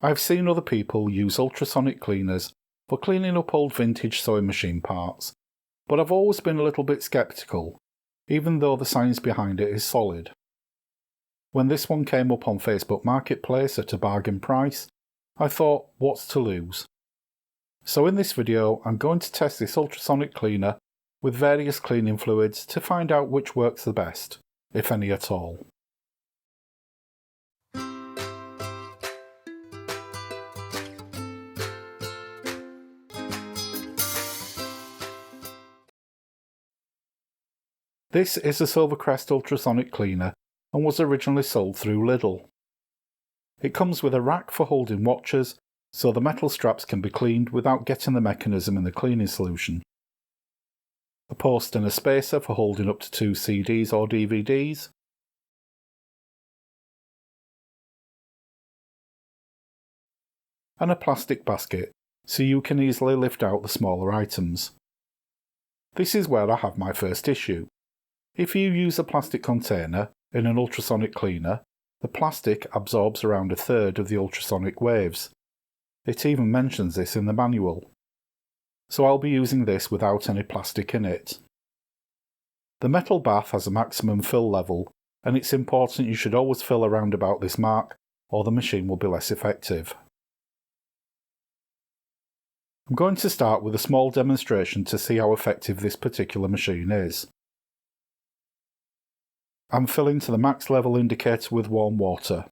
I've seen other people use ultrasonic cleaners for cleaning up old vintage sewing machine parts, but I've always been a little bit sceptical, even though the science behind it is solid. When this one came up on Facebook Marketplace at a bargain price, I thought, what's to lose? So in this video, I'm going to test this ultrasonic cleaner with various cleaning fluids to find out which works the best, if any at all. This is a Silvercrest ultrasonic cleaner and was originally sold through Lidl. It comes with a rack for holding watches, so the metal straps can be cleaned without getting the mechanism in the cleaning solution. A post and a spacer for holding up to 2 CDs or DVDs. And a plastic basket, so you can easily lift out the smaller items. This is where I have my first issue. If you use a plastic container in an ultrasonic cleaner, the plastic absorbs around 1/3 of the ultrasonic waves. It even mentions this in the manual. So I'll be using this without any plastic in it. The metal bath has a maximum fill level, and it's important you should always fill around about this mark, or the machine will be less effective. I'm going to start with a small demonstration to see how effective this particular machine is. I'm filling to the max level indicator with warm water.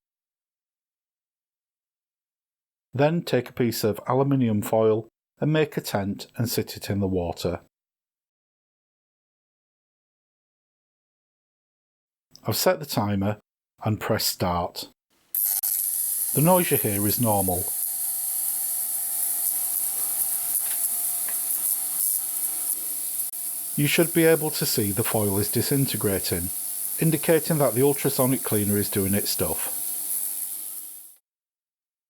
Then take a piece of aluminium foil and make a tent and sit it in the water. I've set the timer and press start. The noise you hear is normal. You should be able to see the foil is disintegrating, indicating that the ultrasonic cleaner is doing its stuff.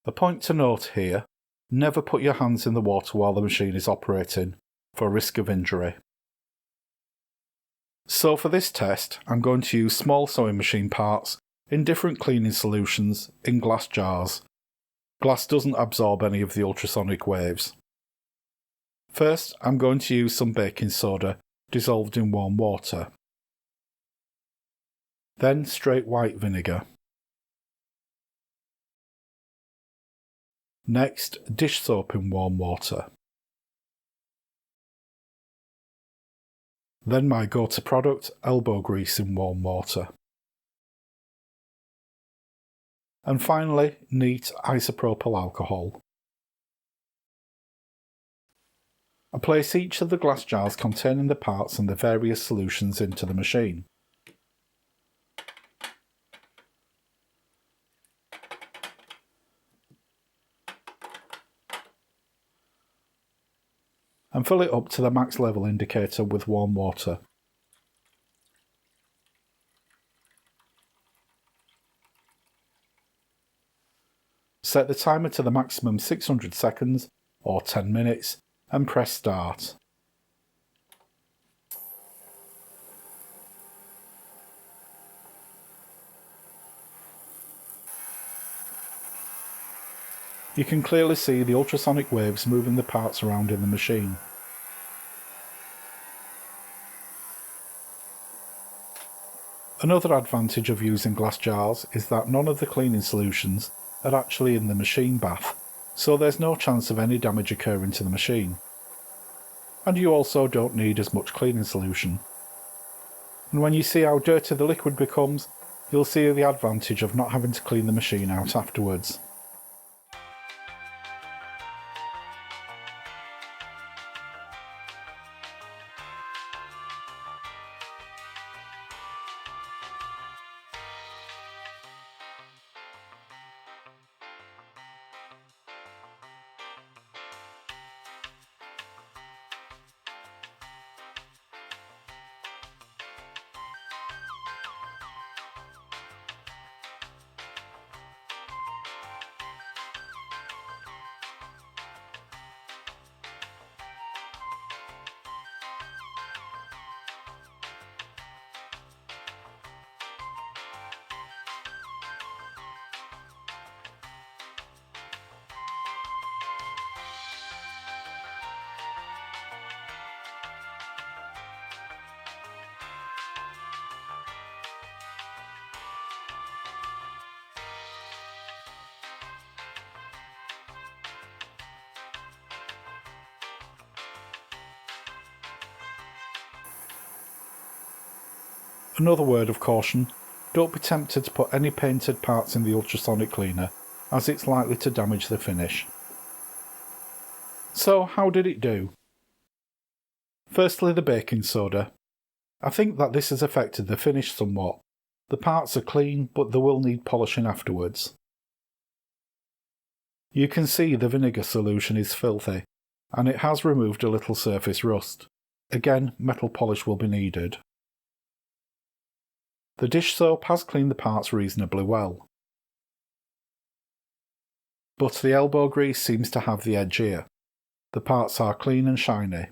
A point to note here, never put your hands in the water while the machine is operating, for risk of injury. So for this test, I'm going to use small sewing machine parts in different cleaning solutions in glass jars. Glass doesn't absorb any of the ultrasonic waves. First, I'm going to use some baking soda dissolved in warm water. Then straight white vinegar. Next, dish soap in warm water. Then my go-to product, elbow grease in warm water. And finally, neat isopropyl alcohol. I place each of the glass jars containing the parts and the various solutions into the machine. And fill it up to the max level indicator with warm water. Set the timer to the maximum 600 seconds or 10 minutes and press start. You can clearly see the ultrasonic waves moving the parts around in the machine. Another advantage of using glass jars is that none of the cleaning solutions are actually in the machine bath, so there's no chance of any damage occurring to the machine. And you also don't need as much cleaning solution. And when you see how dirty the liquid becomes, you'll see the advantage of not having to clean the machine out afterwards. Another word of caution, don't be tempted to put any painted parts in the ultrasonic cleaner, as it's likely to damage the finish. So how did it do? Firstly, the baking soda. I think that this has affected the finish somewhat. The parts are clean, but they will need polishing afterwards. You can see the vinegar solution is filthy, and it has removed a little surface rust. Again, metal polish will be needed. The dish soap has cleaned the parts reasonably well, but the elbow grease seems to have the edge here. The parts are clean and shiny.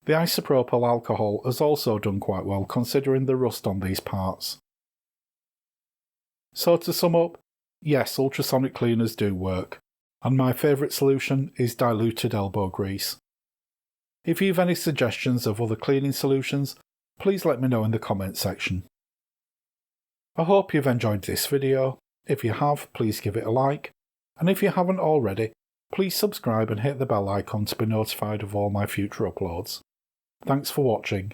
The isopropyl alcohol has also done quite well considering the rust on these parts. So to sum up, yes, ultrasonic cleaners do work, and my favourite solution is diluted elbow grease. If you have any suggestions of other cleaning solutions, please let me know in the comments section. I hope you've enjoyed this video. If you have, please give it a like, and if you haven't already, please subscribe and hit the bell icon to be notified of all my future uploads. Thanks for watching.